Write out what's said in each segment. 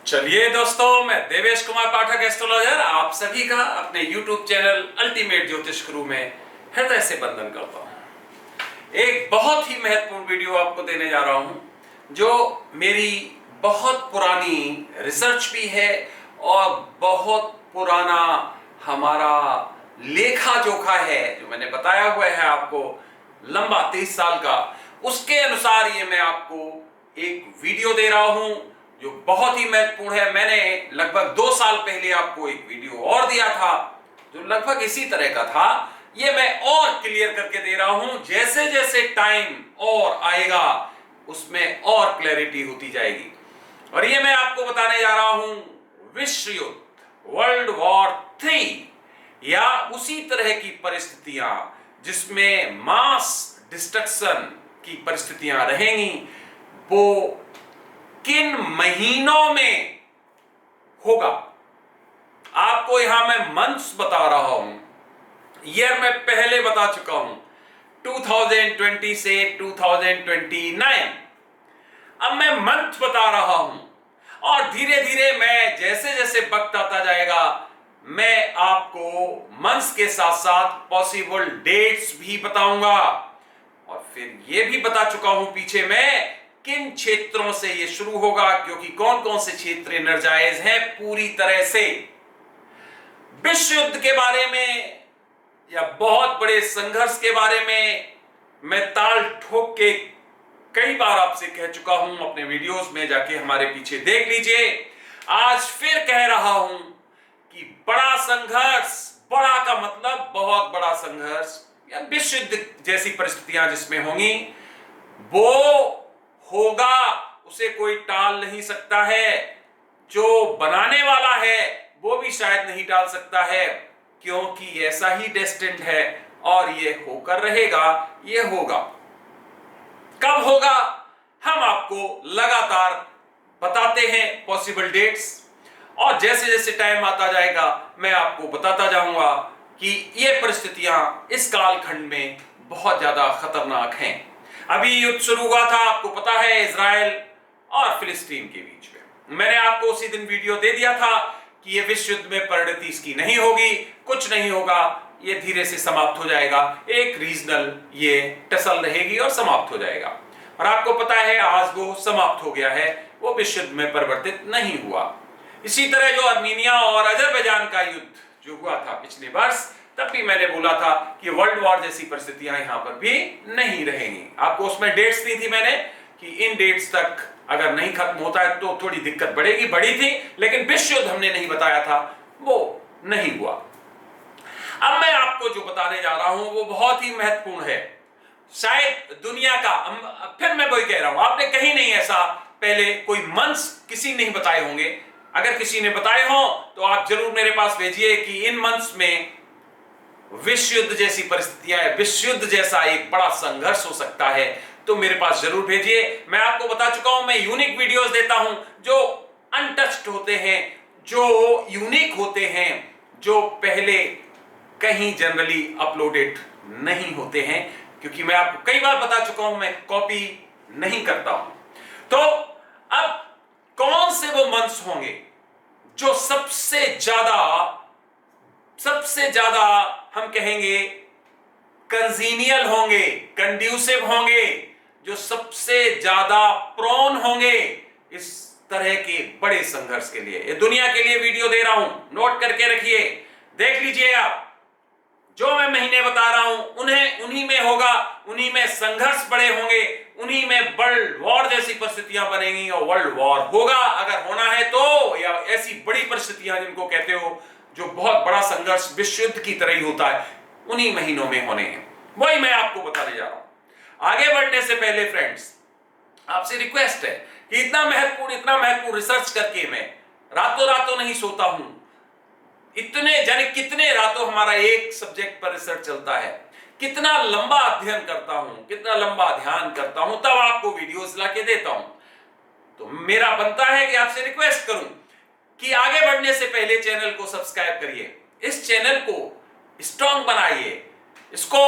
चलिए दोस्तों, मैं देवेश कुमार पाठक एस्ट्रोलॉजर आप सभी का अपने YouTube चैनल अल्टीमेट ज्योतिष गुरु में हृदय से वंदन करता हूं। एक बहुत ही महत्वपूर्ण वीडियो आपको देने जा रहा हूं जो मेरी बहुत पुरानी रिसर्च भी है और बहुत पुराना हमारा लेखा जोखा है जो मैंने बताया हुआ है आपको, लंबा 30 साल का। उसके अनुसार ये मैं आपको एक वीडियो दे रहा हूं जो बहुत ही महत्वपूर्ण है। मैंने लगभग 2 साल पहले आपको एक वीडियो और दिया था जो लगभग इसी तरह का था। ये मैं और क्लियर करके दे रहा हूं, जैसे जैसे टाइम और आएगा उसमें और क्लैरिटी होती जाएगी। और ये मैं आपको बताने जा रहा हूं विश्व युद्ध, वर्ल्ड वॉर 3 या उसी तरह की परिस्थितियां जिसमें मास डिस्ट्रक्शन की परिस्थितियां रहेंगी, वो किन महीनों में होगा। आपको यहां मैं मंथ्स बता रहा हूं, ईयर मैं पहले बता चुका हूं 2020 से 2029। अब मैं मंथ बता रहा हूं और धीरे धीरे मैं जैसे जैसे वक्त आता जाएगा मैं आपको मंथ्स के साथ साथ पॉसिबल डेट्स भी बताऊंगा। और फिर यह भी बता चुका हूं पीछे मैं किन क्षेत्रों से यह शुरू होगा, क्योंकि कौन कौन से क्षेत्र एनर्जाइज हैं पूरी तरह से। विश्व युद्ध के बारे में या बहुत बड़े संघर्ष के बारे में मैं ताल ठोक के कई बार आपसे कह चुका हूं, अपने वीडियोस में जाके हमारे पीछे देख लीजिए। आज फिर कह रहा हूं कि बड़ा संघर्ष, बड़ा का मतलब बहुत बड़ा संघर्ष या विश्व युद्ध जैसी परिस्थितियां जिसमें होंगी, वो होगा, उसे कोई टाल नहीं सकता है। जो बनाने वाला है वो भी शायद नहीं टाल सकता है, क्योंकि ऐसा ही डेस्टिन्ड है और ये होकर रहेगा, ये होगा। कब होगा हम आपको लगातार बताते हैं पॉसिबल डेट्स, और जैसे जैसे टाइम आता जाएगा मैं आपको बताता जाऊंगा कि ये परिस्थितियां इस कालखंड में बहुत ज्यादा खतरनाक हैं। अभी युद्ध शुरू हुआ था, आपको पता है, इजराइल और फिलिस्तीन के बीच में। मैंने आपको उसी दिन वीडियो दे दिया था कि ये विश्व युद्ध में परिणति इसकी नहीं होगी, कुछ नहीं होगा, ये धीरे से समाप्त हो जाएगा, एक रीजनल ये टसल रहेगी और समाप्त हो जाएगा। और आपको पता है आज वो समाप्त हो गया है, वो विश्व युद्ध में परिवर्तित नहीं हुआ। इसी तरह जो अर्मीनिया और अजरबैजान का युद्ध जो हुआ था पिछले वर्ष, तब भी मैंने बोला था कि वर्ल्ड वॉर जैसी परिस्थितियां यहां पर भी नहीं रहेंगी। आपको उसमें डेट्स दी थी मैंने कि इन डेट्स तक अगर नहीं खत्म होता है तो थोड़ी दिक्कत बढ़ेगी, बढ़ी थी, लेकिन विश्व युद्ध हमने नहीं बताया था, वो नहीं हुआ। अब मैं आपको जो बताने जा रहा हूं वो बहुत ही महत्वपूर्ण है, शायद दुनिया का, फिर मैं वही कह रहा हूं, आपने कहीं नहीं ऐसा पहले कोई मंथ्स किसी नहीं बताए होंगे। अगर किसी ने बताए हो तो आप जरूर मेरे पास भेजिए कि इन मंथ्स में विश्व युद्ध जैसी परिस्थितियां, विश्व युद्ध जैसा एक बड़ा संघर्ष हो सकता है, तो मेरे पास जरूर भेजिए। मैं आपको बता चुका हूं, मैं यूनिक वीडियोस देता हूं जो अनटच्ड होते हैं, जो यूनिक होते हैं, जो पहले कहीं जनरली अपलोडेड नहीं होते हैं, क्योंकि मैं आपको कई बार बता चुका हूं मैं कॉपी नहीं करता हूं। तो अब कौन से वो मंथ्स होंगे जो सबसे ज्यादा हम कहेंगे कंजीनियल होंगे, कंड्यूसिव होंगे, जो सबसे ज्यादा प्रोन होंगे इस तरह के बड़े संघर्ष के लिए। ये दुनिया के लिए वीडियो दे रहा हूं, नोट करके रखिए, देख लीजिए आप। जो मैं महीने बता रहा हूं उन्हीं में होगा, उन्हीं में संघर्ष बड़े होंगे, उन्हीं में वर्ल्ड वॉर जैसी परिस्थितियां बनेंगी और वर्ल्ड वॉर होगा अगर होना है तो, या ऐसी बड़ी परिस्थितियां जिनको कहते हो जो बहुत बड़ा संघर्ष विश्व युद्ध की तरह ही होता है, उन्हीं महीनों में होने हैं। वही मैं आपको बताने जा रहा हूं। आगे बढ़ने से पहले फ्रेंड्स, आपसे रिक्वेस्ट है कि इतना महत्वपूर्ण रिसर्च करके मैं रातों रातों नहीं सोता हूं। इतने जाने कितने रातों हमारा एक सब्जेक्ट पर रिसर्च चलता है, कितना लंबा अध्ययन करता हूं, कितना लंबा ध्यान करता हूं, तब आपको वीडियोस लाके देता हूं। तो मेरा बनता है कि आपसे रिक्वेस्ट करूं कि आगे बढ़ने से पहले चैनल को सब्सक्राइब करिए, इस चैनल को स्ट्रॉन्ग बनाइए, इसको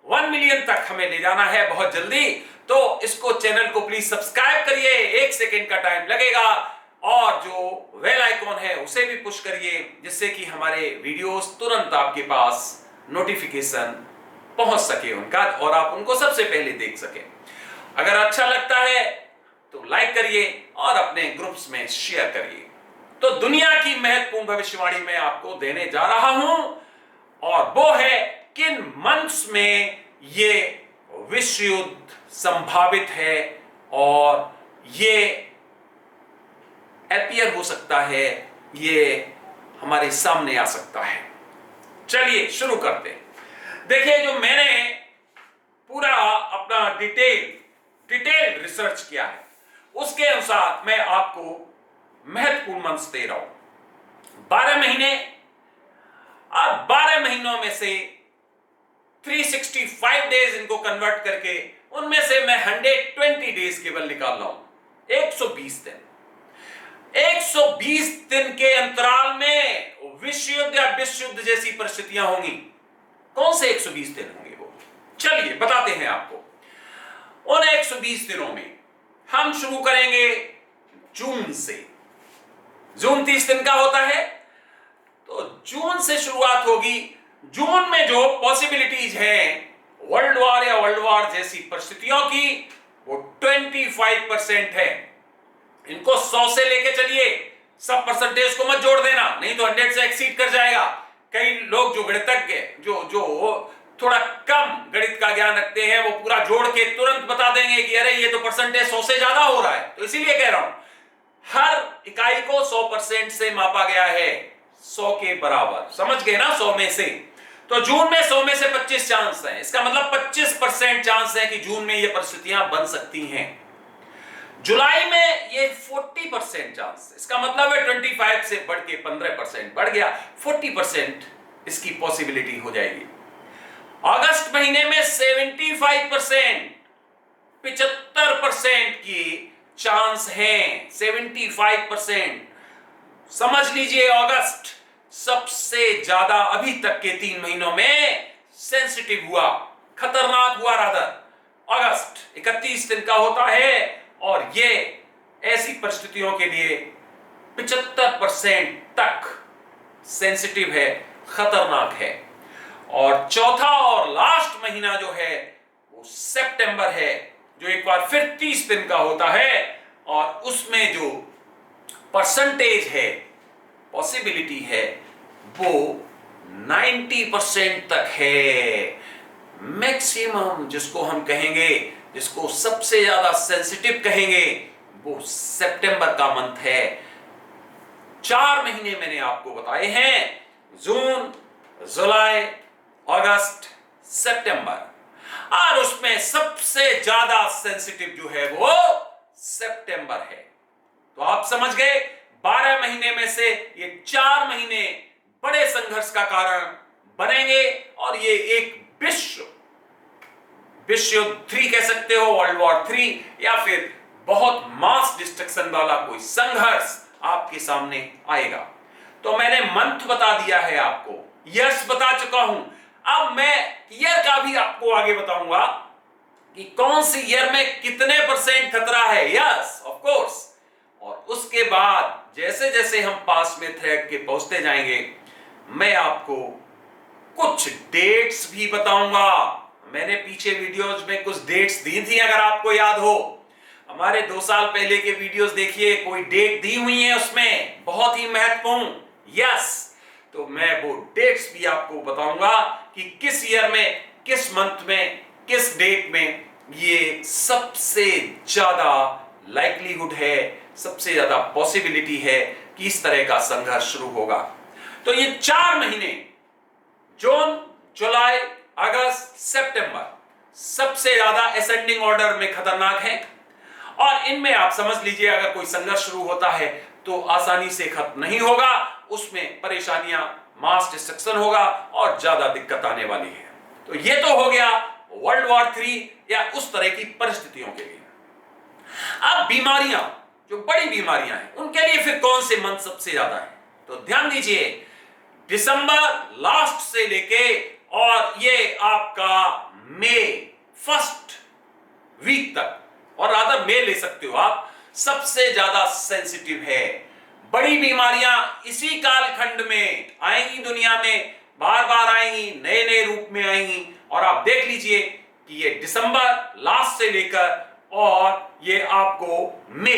1 मिलियन तक हमें ले जाना है बहुत जल्दी। तो इसको, चैनल को प्लीज सब्सक्राइब करिए, 1 सेकंड का टाइम लगेगा, और जो बेल आइकॉन है उसे भी पुश करिए, जिससे कि हमारे वीडियोस तुरंत आपके पास नोटिफिकेशन पहुंच सके उनका, और आप उनको सबसे पहले देख सके। अगर अच्छा लगता है तो लाइक करिए और अपने ग्रुप्स में शेयर करिए। तो दुनिया की महत्वपूर्ण भविष्यवाणी मैं आपको देने जा रहा हूं, और वो है किन मंथ्स में ये विश्व युद्ध संभावित है और ये अपीयर हो सकता है, ये हमारे सामने आ सकता है। चलिए शुरू करते हैं। देखिए, जो मैंने पूरा अपना डिटेल रिसर्च किया है, उसके अनुसार मैं आपको महत्वपूर्ण मंथ्स दे रहा हूं। 12 महीने, और 12 महीनों में से 365 डेज इनको कन्वर्ट करके उनमें से मैं 120 डेज केवल निकाल रहा हूं। 120 दिन, 120 दिन के अंतराल में विश्व युद्ध या विश्व युद्ध जैसी परिस्थितियां होंगी। कौन से 120 दिन होंगे वो? चलिए बताते हैं आपको। उन 120 दिनों में हम शुरू करेंगे जून से। जून 30 दिन का होता है, तो जून से शुरुआत होगी। जून में जो पॉसिबिलिटीज हैं वर्ल्ड वॉर या वर्ल्ड वॉर जैसी परिस्थितियों की, वो 25% है। इनको 100 से लेके चलिए, सब परसेंटेज को मत जोड़ देना, नहीं तो 100 से एक्सीड कर जाएगा। कई लोग जो गणितज्ञ, जो थोड़ा कम गणित का ज्ञान रखते हैं, वो पूरा जोड़ के तुरंत बता देंगे कि अरे ये तो परसेंटेज 100 से ज्यादा हो रहा है। तो इसीलिए कह रहा हूं, हर इकाई को 100% से मापा गया है, 100 के बराबर। समझ गए ना? 100 में से, तो जून में 100 में से 25 चांस है। इसका मतलब 25% चांस है कि जून में ये परिस्थितियां बन सकती हैं। जुलाई में ये 40% चांस, इसका मतलब है 25 से बढ़ के 15% बढ़ गया, 40% इसकी पॉसिबिलिटी हो जाएगी। अगस्त महीने में 75%, 75% की चांस है। 75% समझ लीजिए, अगस्त सबसे ज्यादा अभी तक के 3 महीनों में सेंसिटिव हुआ, खतरनाक हुआ। रादर अगस्त 31 दिन का होता है, और ये ऐसी परिस्थितियों के लिए 75% तक सेंसिटिव है, खतरनाक है। और चौथा और लास्ट महीना जो है वो सितंबर है, जो एक बार फिर 30 दिन का होता है, और उसमें जो परसेंटेज है, पॉसिबिलिटी है, वो 90% तक है। मैक्सिमम जिसको हम कहेंगे, जिसको सबसे ज्यादा सेंसिटिव कहेंगे, वो सितंबर का मंथ है। 4 महीने मैंने आपको बताए हैं, जून, जुलाई, अगस्त, सितंबर, और उसमें सबसे ज्यादा सेंसिटिव जो है वो सितंबर है। तो आप समझ गए, 12 महीने में से ये 4 महीने बड़े संघर्ष का कारण बनेंगे, और ये एक विश्व युद्ध 3 कह सकते हो, वर्ल्ड वॉर 3, या फिर बहुत मास डिस्ट्रक्शन वाला कोई संघर्ष आपके सामने आएगा। तो मैंने मंथ बता दिया है आपको, यस बता चुका हूं। अब मैं ईयर का भी आपको आगे बताऊंगा कि कौन सी ईयर में कितने % खतरा है। Yes, of course. और उसके बाद जैसे जैसे हम पास में थ्रेड के पहुंचते जाएंगे, मैं आपको कुछ डेट्स भी बताऊंगा। मैंने पीछे वीडियोज में कुछ डेट्स दी थी, अगर आपको याद हो। हमारे 2 साल पहले के वीडियोस देखिए, कोई डेट दी हुई है उसमें, बहुत ही महत्वपूर्ण। यस, तो मैं वो डेट्स भी आपको बताऊंगा कि किस ईयर में, किस मंथ में, किस डेट में ये सबसे ज्यादा लाइक्लीहुड है, सबसे ज्यादा पॉसिबिलिटी है कि इस तरह का संघर्ष शुरू होगा। तो ये 4 महीने, जून, जुलाई, अगस्त, सितंबर, सबसे ज्यादा असेंडिंग ऑर्डर में खतरनाक है। और इनमें आप समझ लीजिए, अगर कोई संघर्ष शुरू होता है तो आसानी से खत्म नहीं होगा, उसमें परेशानियां, मास डिस्ट्रक्शन होगा और ज्यादा दिक्कत आने वाली है। तो ये तो हो गया वर्ल्ड वॉर 3 या उस तरह की परिस्थितियों के लिए। अब बीमारियां, जो बड़ी बीमारियां हैं, उनके लिए फिर कौन से मंथ सबसे ज्यादा है? तो ध्यान दीजिए, दिसंबर लास्ट से लेके और ये आपका मई फर्स्ट वीक तक, और रादर मई ले सकते हो आप, सबसे ज्यादा सेंसिटिव है। बड़ी बीमारियां इसी कालखंड में आएंगी, दुनिया में बार बार आएंगी, नए नए रूप में आएंगी। और आप देख लीजिए कि ये दिसंबर लास्ट से लेकर और ये आपको मई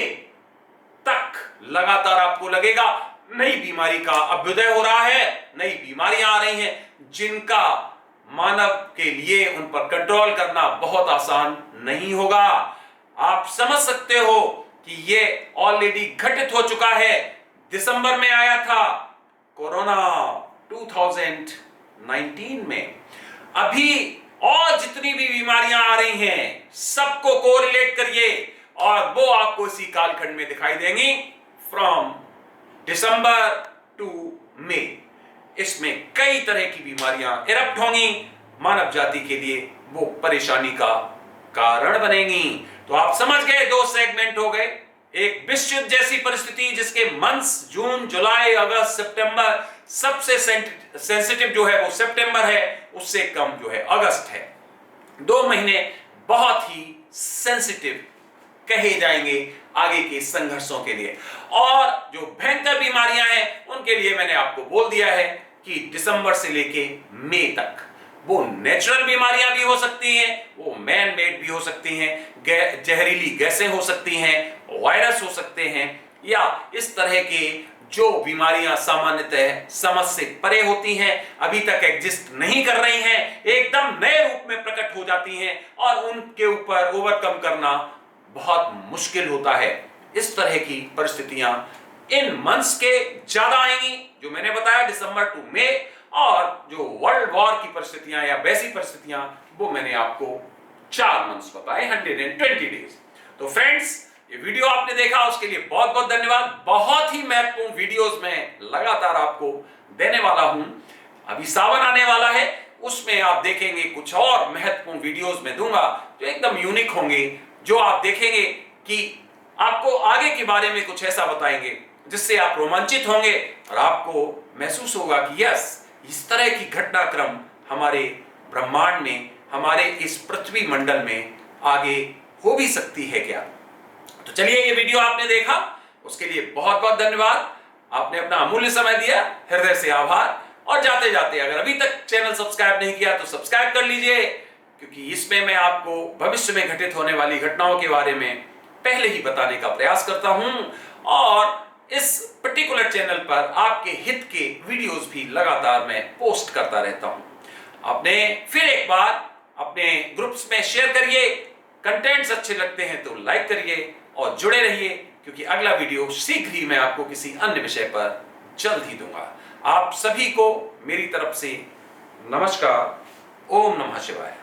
तक लगातार आपको लगेगा नई बीमारी का अभ्युदय हो रहा है, नई बीमारियां आ रही हैं जिनका मानव के लिए उन पर कंट्रोल करना बहुत आसान नहीं होगा। आप समझ सकते हो कि ये ऑलरेडी घटित हो चुका है। दिसंबर में आया था कोरोना 2019 में। अभी और जितनी भी बीमारियां आ रही हैं सबको कोरिलेट करिए और वो आपको इसी कालखंड में दिखाई देंगी, फ्रॉम दिसंबर टू मई। इसमें कई तरह की बीमारियां इरप्ट होंगी, मानव जाति के लिए वो परेशानी का कारण बनेंगी। तो आप समझ गए, दो सेगमेंट हो गए। एक विश्व युद्ध जैसी परिस्थिति जिसके मंथ्स जून, जुलाई, अगस्त, सितंबर, सबसे सेंसिटिव जो है वो सितंबर है, उससे कम जो है अगस्त है। 2 महीने बहुत ही सेंसिटिव कहे जाएंगे आगे के संघर्षों के लिए। और जो भयंकर बीमारियां हैं उनके लिए मैंने आपको बोल दिया है कि दिसंबर से लेके मई तक वो नेचुरल बीमारियां भी हो सकती हैं, वो मैन मेड भी हो सकती हैं, जहरीली गैसें हो सकती हैं, वायरस हो सकते हैं, या इस तरह के जो बीमारियां सामान्यतः समझ से परे होती हैं, अभी तक एग्जिस्ट नहीं कर रही हैं, एकदम नए रूप में प्रकट हो जाती हैं और उनके ऊपर ओवरकम करना बहुत मुश्किल होता है। इस तरह की परिस्थितियां इन मंथ्स के ज्यादा आएंगी जो मैंने बताया, दिसंबर टू मई। और जो वर्ल्ड वॉर की परिस्थितियां या वैसी परिस्थितियां वो मैंने आपको 4 मंथ्स बताए, 120 डेज। तो फ्रेंड्स, ये वीडियो आपने देखा उसके लिए बहुत बहुत धन्यवाद। बहुत ही महत्वपूर्ण वीडियोस में लगातार आपको देने वाला हूं। अभी सावन आने वाला है, उसमें आप देखेंगे कुछ और महत्वपूर्ण वीडियोस में दूंगा जो एकदम यूनिक होंगे, जो आप देखेंगे कि आपको आगे के बारे में कुछ ऐसा बताएंगे जिससे आप रोमांचित होंगे और आपको महसूस होगा कि यस, इस तरह की घटनाक्रम हमारे ब्रह्मांड में, हमारे इस पृथ्वी मंडल में आगे हो भी सकती है क्या। तो चलिए, ये वीडियो आपने देखा उसके लिए बहुत बहुत धन्यवाद। आपने अपना अमूल्य समय दिया, हृदय से आभार। और जाते जाते अगर अभी तक चैनल सब्सक्राइब नहीं किया तो सब्सक्राइब कर लीजिए, क्योंकि इसमें मैं आपको भविष्य में घटित होने वाली घटनाओं के बारे में पहले ही बताने का प्रयास करता हूं और इस पर्टिकुलर चैनल पर आपके हित के वीडियोस भी लगातार मैं पोस्ट करता रहता हूं। आपने फिर एक बार अपने ग्रुप्स में शेयर करिए, कंटेंट्स अच्छे लगते हैं तो लाइक करिए और जुड़े रहिए, क्योंकि अगला वीडियो शीघ्र ही मैं आपको किसी अन्य विषय पर जल्द ही दूंगा। आप सभी को मेरी तरफ से नमस्कार। ओम नमः शिवाय।